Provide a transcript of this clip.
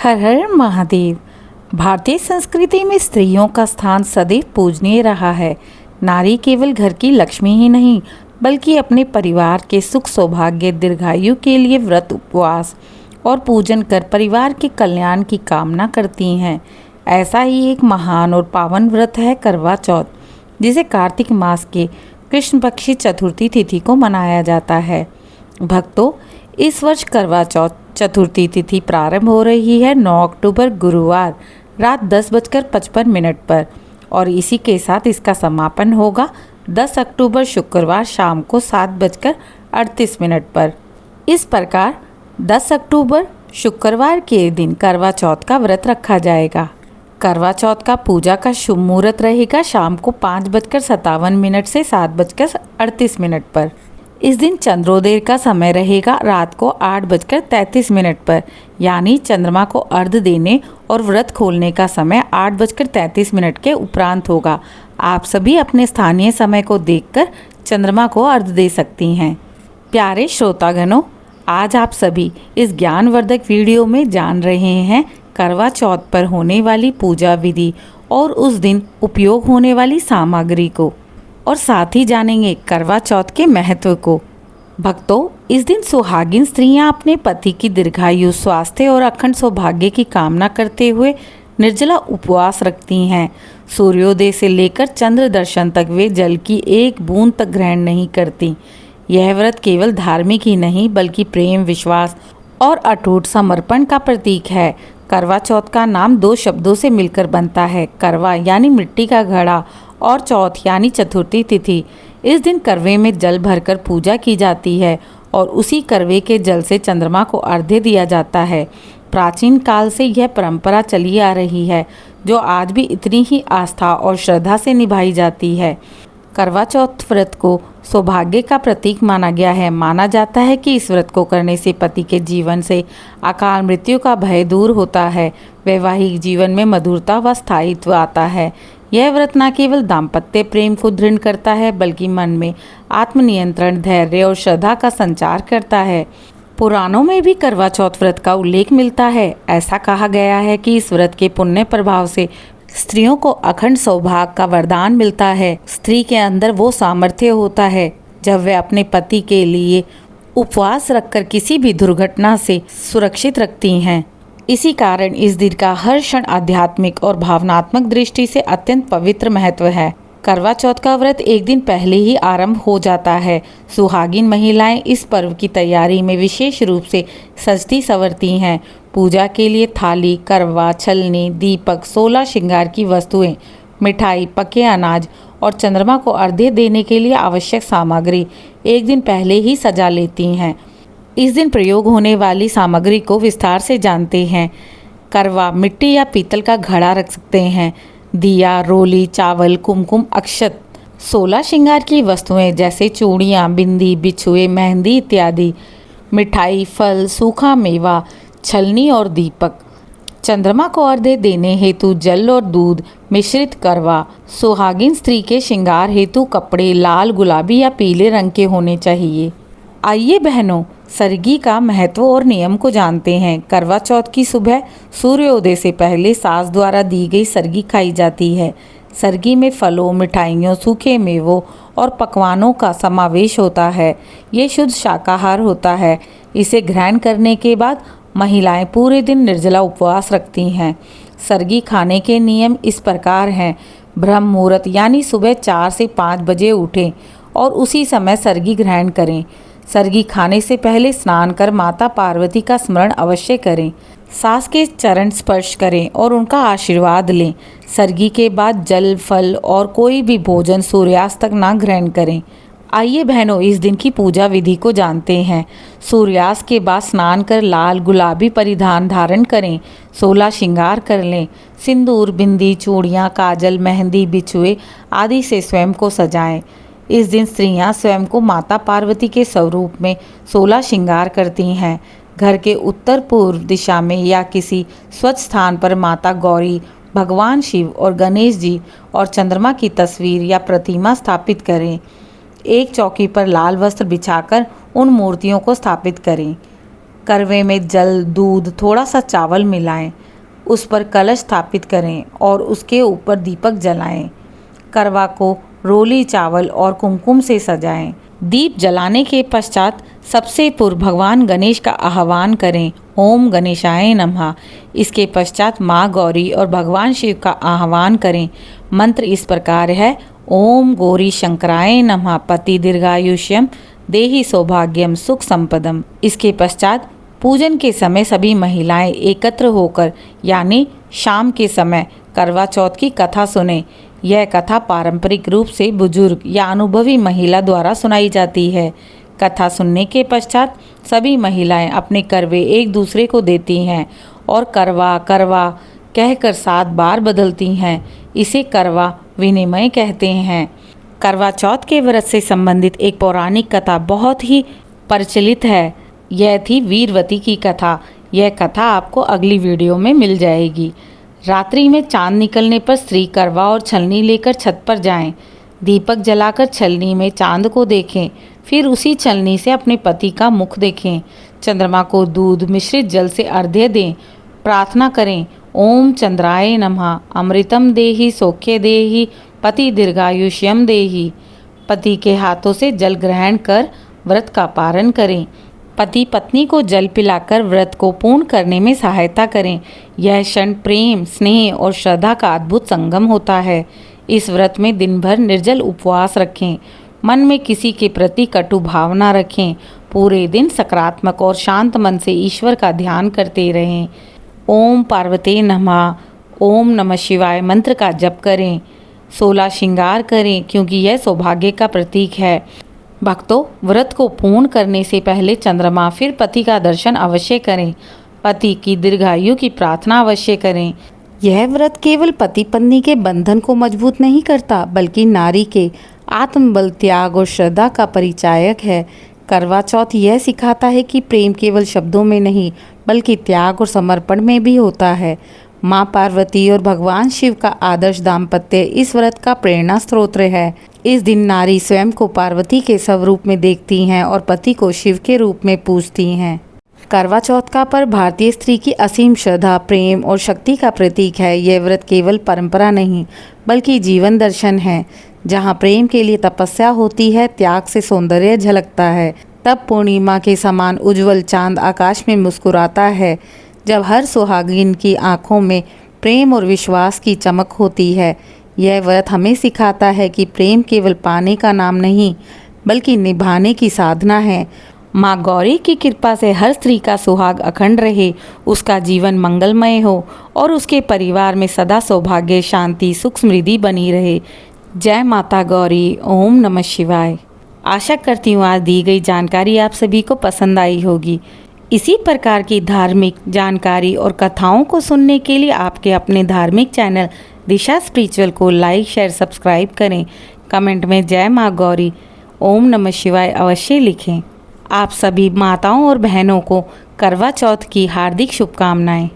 हर हर महादेव। भारतीय संस्कृति में स्त्रियों का स्थान सदैव पूजनीय रहा है। नारी केवल घर की लक्ष्मी ही नहीं, बल्कि अपने परिवार के सुख सौभाग्य दीर्घायु के लिए व्रत उपवास और पूजन कर परिवार के कल्याण की कामना करती हैं। ऐसा ही एक महान और पावन व्रत है करवा चौथ, जिसे कार्तिक मास के कृष्ण पक्षी चतुर्थी तिथि को मनाया जाता है। भक्तों, इस वर्ष करवा चौथ चतुर्थी तिथि प्रारंभ हो रही है 9 अक्टूबर गुरुवार रात 10:55 पर और इसी के साथ इसका समापन होगा 10 अक्टूबर शुक्रवार शाम को 7:38 पर। इस प्रकार 10 अक्टूबर शुक्रवार के दिन करवा चौथ का व्रत रखा जाएगा। करवा चौथ का पूजा का शुभ मुहूर्त रहेगा शाम को 5:57 से 7:38 पर। इस दिन चंद्रोदय का समय रहेगा रात को 8:33 पर, यानी चंद्रमा को अर्घ देने और व्रत खोलने का समय 8:33 के उपरांत होगा। आप सभी अपने स्थानीय समय को देखकर चंद्रमा को अर्घ दे सकती हैं। प्यारे श्रोतागणों, आज आप सभी इस ज्ञानवर्धक वीडियो में जान रहे हैं करवा चौथ पर होने वाली पूजा विधि और उस दिन उपयोग होने वाली सामग्री को, और साथ ही जानेंगे करवा चौथ के महत्व को। भक्तों, इस दिन सुहागिन स्त्रियां अपने पति की दीर्घायु, स्वास्थ्य और अखंड सौभाग्य की कामना करते हुए निर्जला उपवास रखती हैं। सूर्योदय से लेकर चंद्र दर्शन तक वे जल की एक बूंद तक ग्रहण नहीं करती। यह व्रत केवल धार्मिक ही नहीं, बल्कि प्रेम, विश्वास और अटूट समर्पण का प्रतीक है। करवा चौथ का नाम 2 शब्दों से मिलकर बनता है। करवा यानी मिट्टी का घड़ा और चौथ यानी चतुर्थी तिथि। इस दिन करवे में जल भरकर पूजा की जाती है और उसी करवे के जल से चंद्रमा को अर्घ्य दिया जाता है। प्राचीन काल से यह परंपरा चली आ रही है, जो आज भी इतनी ही आस्था और श्रद्धा से निभाई जाती है। करवा चौथ व्रत को सौभाग्य का प्रतीक माना गया है। माना जाता है कि इस व्रत को करने से पति के जीवन से अकाल मृत्यु का भय दूर होता है, वैवाहिक जीवन में मधुरता व स्थायित्व आता है। यह व्रत न केवल दाम्पत्य प्रेम को दृढ़ करता है, बल्कि मन में आत्मनियंत्रण, धैर्य और श्रद्धा का संचार करता है। पुराणों में भी करवा चौथ व्रत का उल्लेख मिलता है। ऐसा कहा गया है कि इस व्रत के पुण्य प्रभाव से स्त्रियों को अखंड सौभाग्य का वरदान मिलता है। स्त्री के अंदर वो सामर्थ्य होता है जब वह अपने पति के लिए उपवास रखकर किसी भी दुर्घटना से सुरक्षित रखती हैं। इसी कारण इस दिन का हर क्षण आध्यात्मिक और भावनात्मक दृष्टि से अत्यंत पवित्र महत्व है। करवा चौथ का व्रत एक दिन पहले ही आरंभ हो जाता है। सुहागिन महिलाएं इस पर्व की तैयारी में विशेष रूप से सजती संवरती हैं। पूजा के लिए थाली, करवा, छलनी, दीपक, 16 श्रृंगार की वस्तुएं, मिठाई, पके अनाज और चंद्रमा को अर्घ्य देने के लिए आवश्यक सामग्री एक दिन पहले ही सजा लेती हैं। इस दिन प्रयोग होने वाली सामग्री को विस्तार से जानते हैं। करवा मिट्टी या पीतल का घड़ा रख सकते हैं। दिया, रोली, चावल, कुमकुम, अक्षत। 16 श्रृंगार की वस्तुएं जैसे चूड़ियाँ, बिंदी, बिछुए, मेहंदी इत्यादि। मिठाई, फल, सूखा मेवा, छलनी और दीपक। चंद्रमा को अर्घ्य देने हेतु जल और दूध मिश्रित करवा। सुहागिन स्त्री के श्रृंगार हेतु कपड़े लाल, गुलाबी या पीले रंग के होने चाहिए। आइए बहनों, सरगी का महत्व और नियम को जानते हैं। करवा चौथ की सुबह सूर्योदय से पहले सास द्वारा दी गई सरगी खाई जाती है। सरगी में फलों, मिठाइयों, सूखे मेवों और पकवानों का समावेश होता है। ये शुद्ध शाकाहार होता है। इसे ग्रहण करने के बाद महिलाएं पूरे दिन निर्जला उपवास रखती हैं। सरगी खाने के नियम इस प्रकार हैं। ब्रह्म मुहूर्त यानी सुबह 4 से 5 बजे उठें और उसी समय सरगी ग्रहण करें। सरगी खाने से पहले स्नान कर माता पार्वती का स्मरण अवश्य करें। सास के चरण स्पर्श करें और उनका आशीर्वाद लें। सरगी के बाद जल, फल और कोई भी भोजन सूर्यास्त तक ना ग्रहण करें। आइए बहनों, इस दिन की पूजा विधि को जानते हैं। सूर्यास्त के बाद स्नान कर लाल गुलाबी परिधान धारण करें। 16 श्रृंगार कर लें। सिंदूर, बिंदी, चूड़ियाँ, काजल, मेहंदी, बिछुए आदि से स्वयं को सजाएं। इस दिन स्त्रियां स्वयं को माता पार्वती के स्वरूप में 16 श्रृंगार करती हैं। घर के उत्तर पूर्व दिशा में या किसी स्वच्छ स्थान पर माता गौरी, भगवान शिव और गणेश जी और चंद्रमा की तस्वीर या प्रतिमा स्थापित करें। एक चौकी पर लाल वस्त्र बिछाकर उन मूर्तियों को स्थापित करें। करवे में जल, दूध, थोड़ा सा चावल मिलाएं, उस पर कलश स्थापित करें और उसके ऊपर दीपक जलाएं। करवा को रोली चावल और कुमकुम से सजाएं। दीप जलाने के पश्चात सबसे पूर्व भगवान गणेश का आह्वान करें, ओम गणेशाय नमः। इसके पश्चात माँ गौरी और भगवान शिव का आह्वान करें। मंत्र इस प्रकार है, ओम गौरी शंकराय नमः, पति दीर्घायुष्यम देहि सौभाग्यम सुख संपदम। इसके पश्चात पूजन के समय सभी महिलाएं एकत्र होकर यानी शाम के समय करवा चौथ की कथा सुने। यह कथा पारंपरिक रूप से बुजुर्ग या अनुभवी महिला द्वारा सुनाई जाती है। कथा सुनने के पश्चात सभी महिलाएं अपने करवे एक दूसरे को देती हैं और करवा करवा कहकर 7 बार बदलती हैं। इसे करवा विनिमय कहते हैं। करवा चौथ के व्रत से संबंधित एक पौराणिक कथा बहुत ही प्रचलित है। यह थी वीरवती की कथा। यह कथा आपको अगली वीडियो में मिल जाएगी। रात्रि में चांद निकलने पर स्त्री करवा और छलनी लेकर छत पर जाएं। दीपक जलाकर छलनी में चांद को देखें, फिर उसी छलनी से अपने पति का मुख देखें। चंद्रमा को दूध मिश्रित जल से अर्घ्य दें। प्रार्थना करें, ओम चंद्राय नमः, अमृतम देहि सौख्य देहि, पति दीर्घायुष्यम देहि। पति के हाथों से जल ग्रहण कर व्रत का पारण करें। पति पत्नी को जल पिलाकर व्रत को पूर्ण करने में सहायता करें। यह क्षण प्रेम, स्नेह और श्रद्धा का अद्भुत संगम होता है। इस व्रत में दिन भर निर्जल उपवास रखें। मन में किसी के प्रति कटु भाव न रखें। पूरे दिन सकारात्मक और शांत मन से ईश्वर का ध्यान करते रहें। ओम पार्वती नमः, ओम नमः शिवाय मंत्र का जप करें। 16 श्रृंगार करें क्योंकि यह सौभाग्य का प्रतीक है। भक्तों, व्रत को पूर्ण करने से पहले चंद्रमा फिर पति का दर्शन अवश्य करें। पति की दीर्घायु की प्रार्थना अवश्य करें। यह व्रत केवल पति पत्नी के बंधन को मजबूत नहीं करता, बल्कि नारी के आत्मबल, त्याग और श्रद्धा का परिचायक है। करवा चौथ यह सिखाता है कि प्रेम केवल शब्दों में नहीं, बल्कि त्याग और समर्पण में भी होता है। माँ पार्वती और भगवान शिव का आदर्श दाम्पत्य इस व्रत का प्रेरणा स्रोत है। इस दिन नारी स्वयं को पार्वती के स्वरूप में देखती हैं और पति को शिव के रूप में पूजती हैं। करवा चौथ का पर्व भारतीय स्त्री की असीम श्रद्धा, प्रेम और शक्ति का प्रतीक है। यह व्रत केवल परंपरा नहीं, बल्कि जीवन दर्शन है। जहाँ प्रेम के लिए तपस्या होती है, त्याग से सौंदर्य झलकता है। तब पूर्णिमा के समान उज्जवल चांद आकाश में मुस्कुराता है, जब हर सुहागिन की आंखों में प्रेम और विश्वास की चमक होती है। यह व्रत हमें सिखाता है कि प्रेम केवल पाने का नाम नहीं, बल्कि निभाने की साधना है। माँ गौरी की कृपा से हर स्त्री का सुहाग अखंड रहे, उसका जीवन मंगलमय हो और उसके परिवार में सदा सौभाग्य, शांति, सुख, समृद्धि बनी रहे। जय माता गौरी। ओम नमः शिवाय। आशा करती हूँ आज दी गई जानकारी आप सभी को पसंद आई होगी। इसी प्रकार की धार्मिक जानकारी और कथाओं को सुनने के लिए आपके अपने धार्मिक चैनल दिशा स्पिरिचुअल को लाइक, शेयर, सब्सक्राइब करें। कमेंट में जय माँ गौरी, ओम नमः शिवाय अवश्य लिखें। आप सभी माताओं और बहनों को करवा चौथ की हार्दिक शुभकामनाएं।